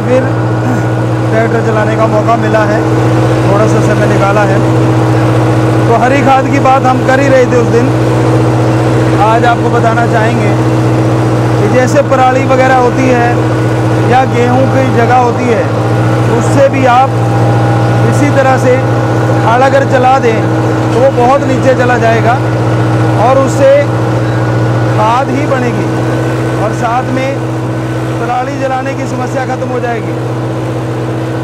बाद फिर ट्रैक्टर चलाने का मौका मिला है, थोड़ा सा समय निकाला है। तो हरी खाद की बात हम कर ही रहे थे उस दिन। आज आपको बताना चाहेंगे कि जैसे पराली वगैरह होती है या गेहूं की जगह होती है, उससे भी आप इसी तरह से खाल अगर चला दें तो वो बहुत नीचे चला जाएगा और उससे खाद ही बनेगी और साथ में पराली जलाने की समस्या ख़त्म हो जाएगी।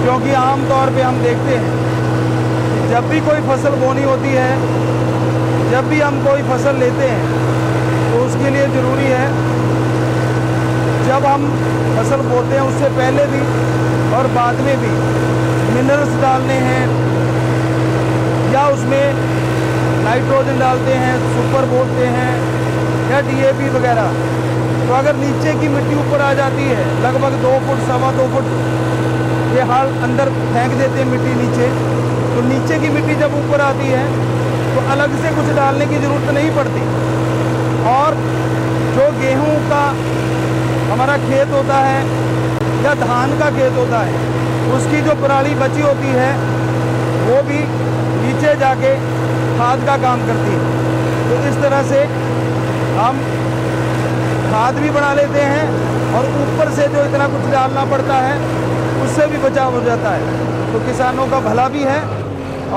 क्योंकि आम तौर पे हम देखते हैं कि जब भी कोई फसल बोनी होती है, जब भी हम कोई फसल लेते हैं, तो उसके लिए ज़रूरी है जब हम फसल बोते हैं उससे पहले भी और बाद में भी मिनरल्स डालने हैं या उसमें नाइट्रोजन डालते हैं, सुपर बोलते हैं या DAP वगैरह। तो अगर नीचे की मिट्टी ऊपर आ जाती है, लगभग 2 फुट, 2.25 फुट ये हाल अंदर फेंक देते हैं मिट्टी नीचे, तो नीचे की मिट्टी जब ऊपर आती है तो अलग से कुछ डालने की ज़रूरत नहीं पड़ती। और जो गेहूं का हमारा खेत होता है या धान का खेत होता है, उसकी जो पराली बची होती है वो भी नीचे जाके खाद का काम करती है। तो इस तरह से हम खाद भी बना लेते हैं और ऊपर से जो इतना कुछ डालना पड़ता है उससे भी बचाव हो जाता है। तो किसानों का भला भी है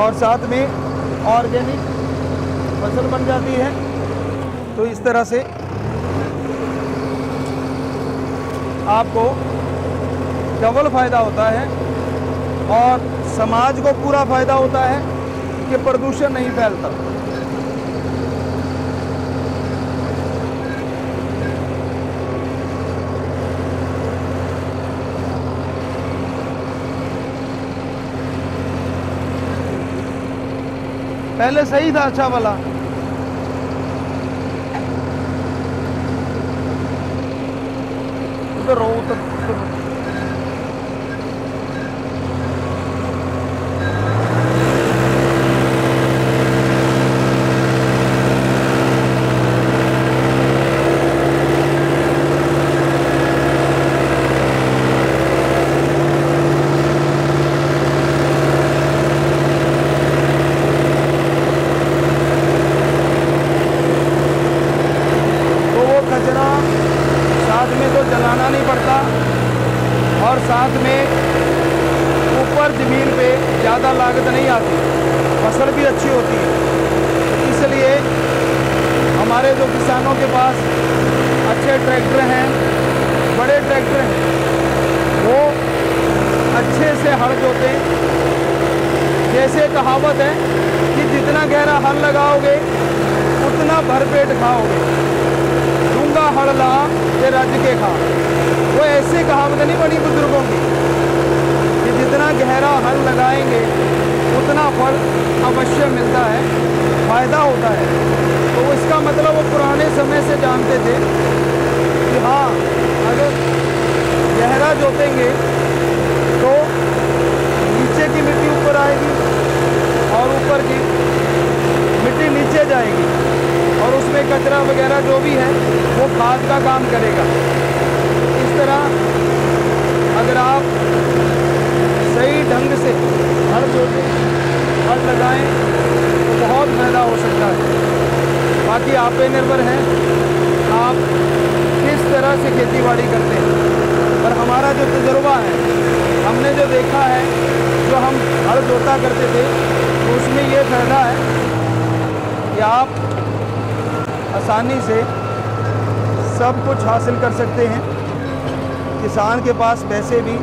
और साथ में ऑर्गेनिक फसल बन जाती है। तो इस तरह से आपको डबल फ़ायदा होता है और समाज को पूरा फ़ायदा होता है कि प्रदूषण नहीं फैलता। पहले सही था अच्छा वाला। उधर रो उधर साथ में तो जलाना नहीं पड़ता और साथ में ऊपर ज़मीन पे ज़्यादा लागत नहीं आती, फसल भी अच्छी होती है। इसलिए हमारे जो किसानों के पास अच्छे ट्रैक्टर हैं, बड़े ट्रैक्टर हैं, वो अच्छे से हल जोते। जैसे कहावत है कि जितना गहरा हल लगाओगे उतना भरपेट खाओगे, दूंगा हल ला ते रज के खा। वो ऐसे कहावत नहीं बनी बुजुर्गों की कि जितना गहरा हल लगाएंगे उतना फल अवश्य मिलता है, फ़ायदा होता है। तो इसका मतलब वो पुराने समय से जानते थे कि हाँ, अगर गहरा जोतेंगे तो नीचे की मिट्टी ऊपर आएगी और ऊपर की मिट्टी नीचे जाएगी और उसमें कचरा वगैरह जो भी है वो खाद का काम करेगा। इस तरह अगर आप सही ढंग से हल जोतें, हल लगाएं तो बहुत फ़ायदा हो सकता है। बाकी आप पे निर्भर है आप किस तरह से खेती बाड़ी करते हैं। पर हमारा जो तजुर्बा है, हमने जो देखा है, जो हम हल जोता करते थे, तो उसमें ये फ़ायदा है कि आप आसानी से सब कुछ हासिल कर सकते हैं। किसान के पास पैसे भी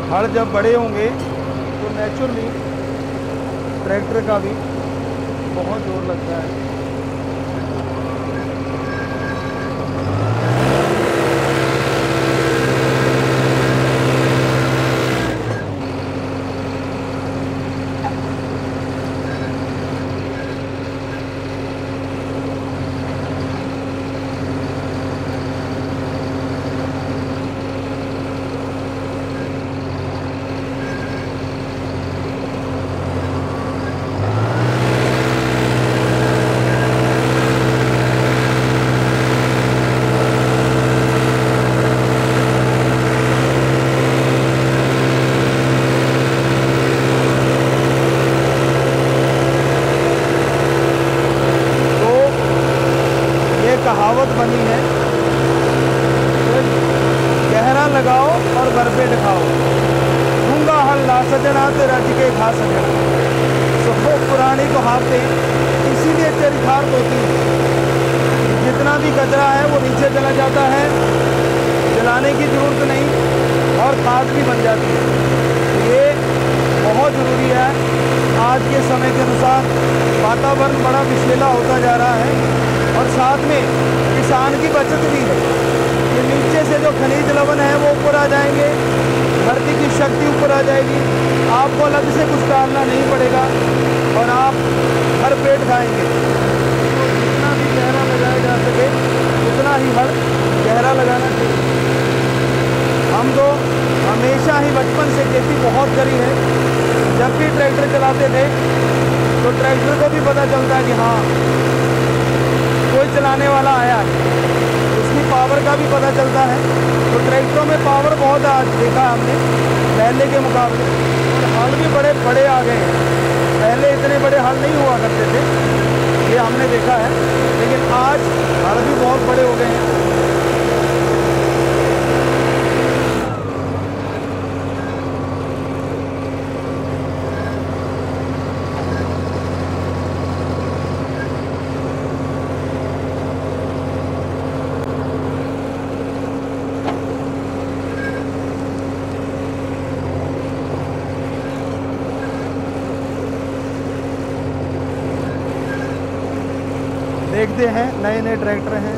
हल जब बड़े होंगे तो नेचुरली ट्रैक्टर का भी बहुत जोर लगता है। कहावत बनी है, गहरा लगाओ और भरपेट खाओ, गूंगा हल ला सजना ते रज के खा सजना। सबको पुरानी कहावतें इसीलिए चरितार्थ होती है। जितना भी कचरा है वो नीचे चला जाता है, जलाने की जरूरत नहीं और खाद भी बन जाती है। ये बहुत ज़रूरी है। आज के समय के अनुसार वातावरण बड़ा विषैला होता जा रहा है और साथ में किसान की बचत भी है। ये नीचे से जो खनिज लवण है वो ऊपर आ जाएंगे, धरती की शक्ति ऊपर आ जाएगी, आपको अलग से कुछ डालना नहीं पड़ेगा और आप हर पेट खाएंगे। तो जितना भी गहरा लगाया जा सके उतना ही हर गहरा लगाना चाहिए। हम तो हमेशा ही बचपन से खेती बहुत करी है। जब भी ट्रैक्टर चलाते थे तो ट्रैक्टर को भी पता चलता है कि हाँ कोई चलाने वाला आया है, उसकी पावर का भी पता चलता है। तो ट्रैक्टरों में पावर बहुत आज देखा हमने पहले के मुकाबले, और हल भी बड़े बड़े आ गए हैं। पहले इतने बड़े हल नहीं हुआ करते थे, ये हमने देखा है, लेकिन आज हल भी बहुत बड़े हो गए हैं। देखते हैं, नए नए ट्रैक्टर हैं।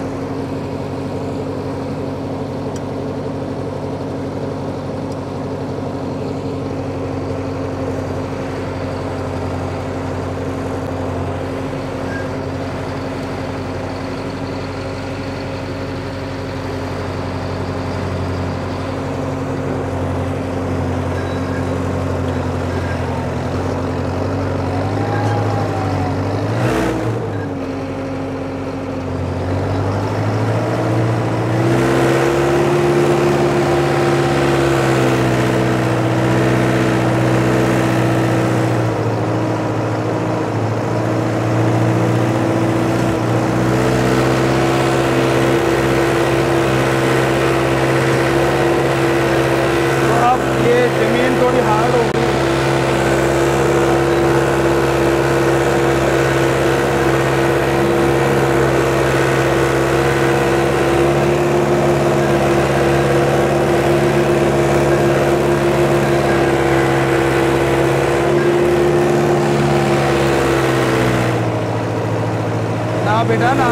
बेटा ना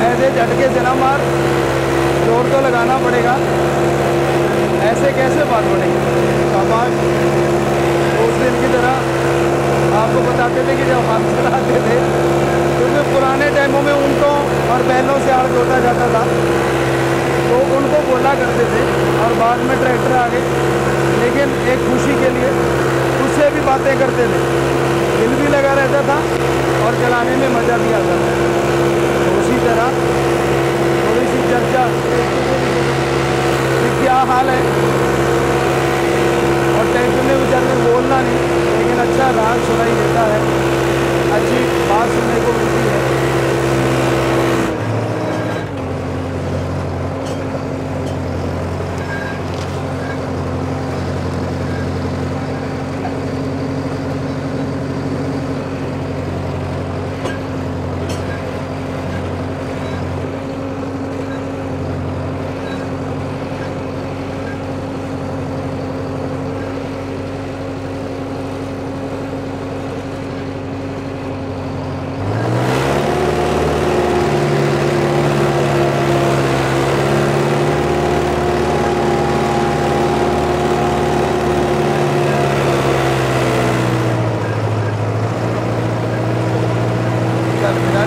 ऐसे झटके से ना मार, जोर तो लगाना पड़ेगा, ऐसे कैसे बात बढ़ेगी। शाबाश। उस दिन की तरह आपको बताते थे कि जब हम चलाते थे, क्योंकि पुराने टाइमों में ऊँटों और बैलों से हल जोता जाता था, तो उनको बोला करते थे और बाद में ट्रैक्टर आ गए। लेकिन एक खुशी के लिए उससे भी बातें करते थे, दिल भी लगा रहता था और चलाने में मज़ा भी आता था। तो उसी तरह थोड़ी सी चर्चा कि क्या हाल है, और ट्रैक्टर में बेचारे में बोलना नहीं, लेकिन अच्छा राग सुनाई देता है, अच्छी बात सुनने को मिलती है।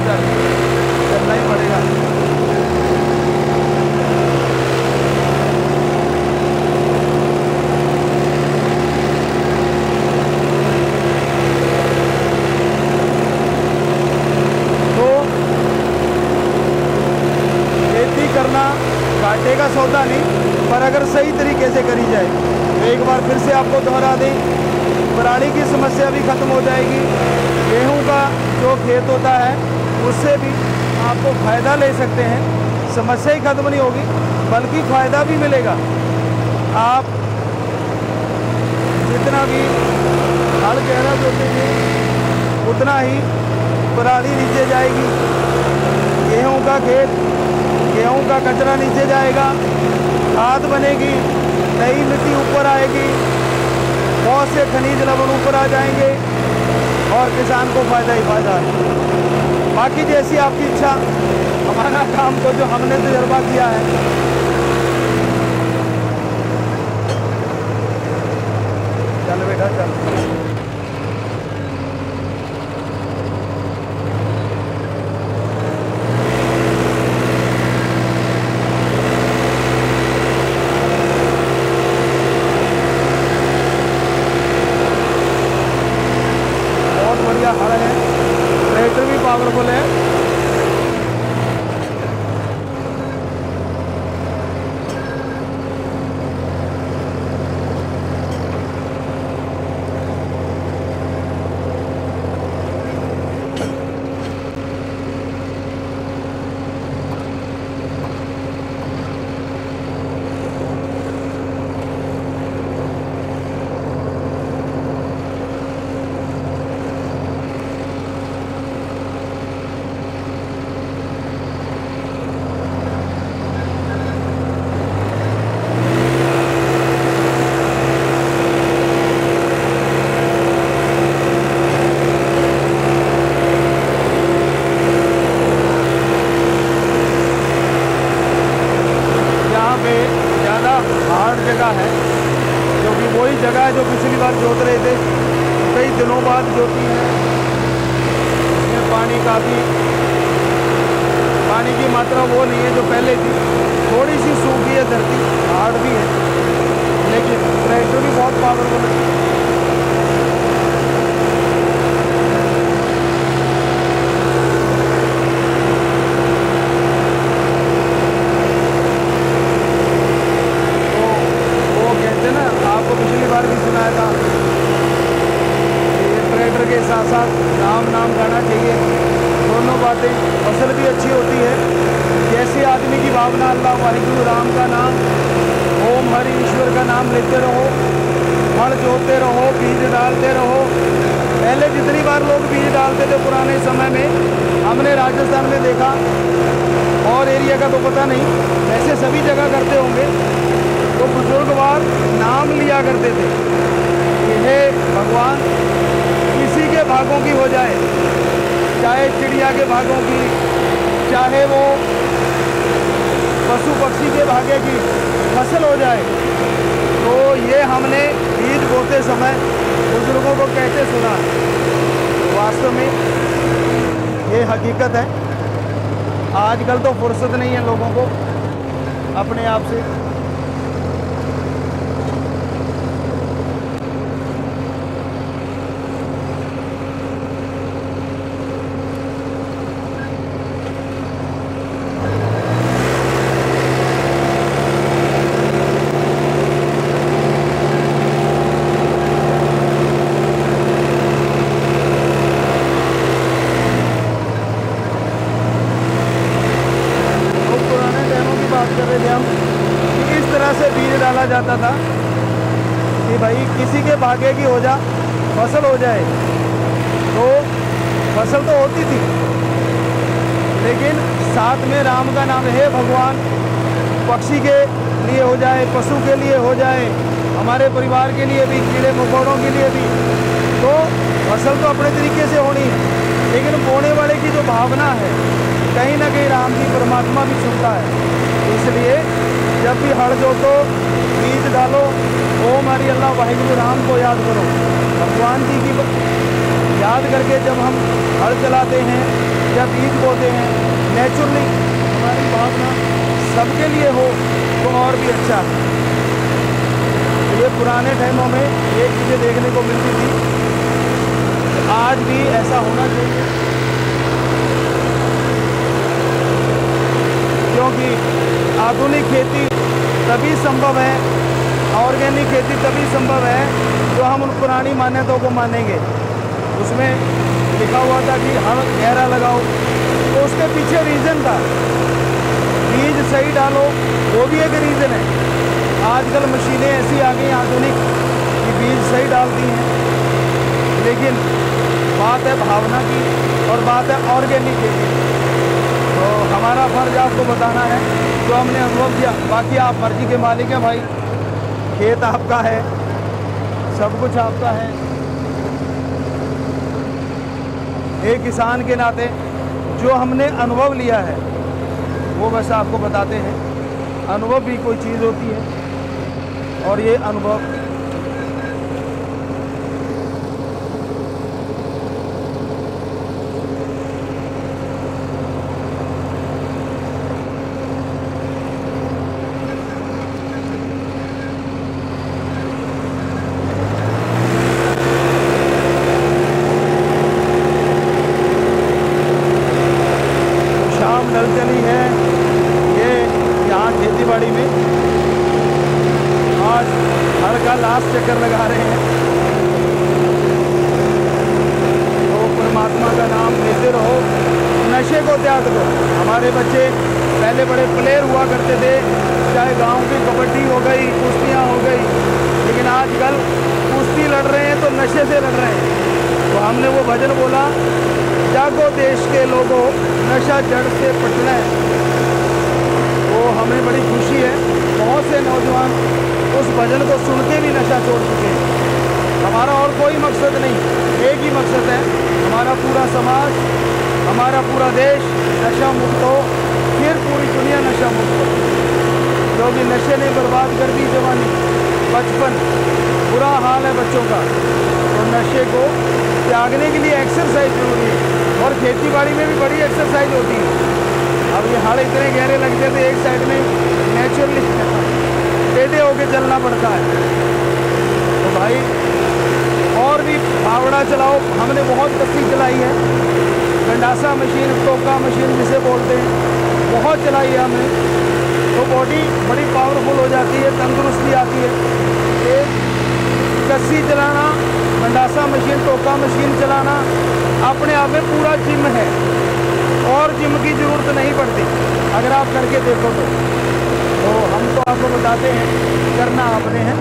चल चलना ही पड़ेगा। तो खेती करना घाटे का सौदा नहीं, पर अगर सही तरीके से करी जाए तो एक बार फिर से आपको दोहरा दें, पराली की समस्या भी ख़त्म हो जाएगी। गेहूं का जो खेत होता है उससे भी आपको फ़ायदा ले सकते हैं, समस्या ही ख़त्म नहीं होगी बल्कि फ़ायदा भी मिलेगा। आप जितना भी हल गहरा जोतेंगे उतना ही पराली नीचे जाएगी, गेहूं का खेत, गेहूं का कचरा नीचे जाएगा, खाद बनेगी, नई मिट्टी ऊपर आएगी, बहुत से खनिज लवण ऊपर आ जाएंगे और किसान को फ़ायदा ही फ़ायदा है। बाकी जैसी आपकी इच्छा, हमारा काम तो जो हमने तजर्बा किया है, चल बेटा चल। हल है, ट्रैक्टर भी पावरफुल है। जगह है, क्योंकि वही जगह है जो पिछली बार जोत रहे थे, कई दिनों बाद जोती है। इसमें पानी की मात्रा वो नहीं है जो पहले थी, थोड़ी सी सूखी है धरती, हार्ड भी है, लेकिन ट्रैक्टर भी बहुत पावरफुल है। पिछली बार भी सुनाया था, ये ट्रैक्टर के साथ साथ नाम गाना चाहिए। दोनों बातें, फसल भी अच्छी होती है। जैसे आदमी की भावना, अल्लाह वाहिगुरु राम का नाम, ओम हरि ईश्वर का नाम लेते रहो, हल जोतते रहो, बीज डालते रहो। पहले जितनी बार लोग बीज डालते थे पुराने समय में, हमने राजस्थान में देखा, और एरिया का तो पता नहीं, वैसे सभी जगह करते होंगे, तो बुजुर्गवार नाम लिया करते थे कि हे भगवान, किसी के भागों की हो जाए, चाहे चिड़िया के भागों की, चाहे वो पशु पक्षी के भाग्य की फसल हो जाए। तो ये हमने बीज बोते समय बुजुर्गों को कहते सुना। वास्तव में ये हकीकत है। आजकल तो फुर्सत नहीं है लोगों को अपने आप से। डाला जाता था कि भाई किसी के भाग्य की हो जा, फसल हो जाए। तो फसल तो होती थी, लेकिन साथ में राम का नाम, है भगवान, पक्षी के लिए हो जाए, पशु के लिए हो जाए, हमारे परिवार के लिए भी, कीड़े मकोड़ों के लिए भी। तो फसल तो अपने तरीके से होनी है, लेकिन बोने वाले की जो भावना है, कहीं ना कहीं राम जी परमात्मा भी सुनता है। इसलिए जब भी हल जोतो, बीज डालो, ओम हरि अल्लाह वाहिगुरु राम को याद करो, भगवान जी की याद करके जब हम हल चलाते हैं या बीज बोते हैं, नेचुरली हमारी भावना सबके लिए हो तो और भी अच्छा है। ये पुराने टाइमों में ये चीज़ें देखने को मिलती थी, आज भी ऐसा होना चाहिए, क्योंकि आधुनिक खेती तभी संभव है, ऑर्गेनिक खेती तभी संभव है जो हम उन पुरानी मान्यताओं को मानेंगे। उसमें लिखा हुआ था कि हल गहरा लगाओ, तो उसके पीछे रीज़न था, बीज सही डालो, वो भी एक रीज़न है। आजकल मशीनें ऐसी आ गई आधुनिक कि बीज सही डालती हैं, लेकिन बात है भावना की और बात है ऑर्गेनिक खेती। तो हमारा फर्ज आपको बताना है जो हमने अनुभव किया। बाकी आप मर्जी के मालिक हैं भाई, खेत आपका है, सब कुछ आपका है। एक किसान के नाते जो हमने अनुभव लिया है वो बस आपको बताते हैं। अनुभव भी कोई चीज़ होती है और ये अनुभव नल चली है। ये यहाँ खेती बाड़ी में आज हर का लास्ट चक्कर लगा रहे हैं, तो परमात्मा का नाम लेते रहो, नशे को त्याग दो। हमारे बच्चे पहले बड़े प्लेयर हुआ करते थे, चाहे गांव की कबड्डी हो गई, कुश्तियाँ हो गई, लेकिन आजकल कुश्ती लड़ रहे हैं तो नशे से लड़ रहे हैं। तो हमने वो भजन बोला, जागो देश के लोगों नशा जड़ से पटना है। वो हमें बड़ी खुशी है, बहुत से नौजवान उस भजन को सुन के भी नशा छोड़ चुके हैं। हमारा और कोई मकसद नहीं, एक ही मकसद है, हमारा पूरा समाज, हमारा पूरा देश नशा मुक्त हो, फिर पूरी दुनिया नशा मुक्त हो। क्योंकि नशे ने बर्बाद कर दी जवानी, बचपन, बुरा हाल है बच्चों का। तो नशे को त्यागने के लिए एक्सरसाइज जरूरी है, और खेती बाड़ी में भी बड़ी एक्सरसाइज होती है। अब ये हल इतने गहरे लगते थे, एक साइड में नेचुरली टेढ़े होके चलना पड़ता है। तो भाई और भी फावड़ा चलाओ, हमने बहुत कस्सी चलाई है, गंडासा मशीन, टोका मशीन जिसे बोलते हैं, बहुत चलाई है हमने, तो बॉडी बड़ी पावरफुल हो जाती है, तंदुरुस्ती आती है। एक कस्सी चलाना, गंडासा मशीन, टोका मशीन चलाना अपने आप में पूरा जिम है, और जिम की ज़रूरत नहीं पड़ती अगर आप करके देखो तो हम तो आपको बताते हैं, करना आपने है।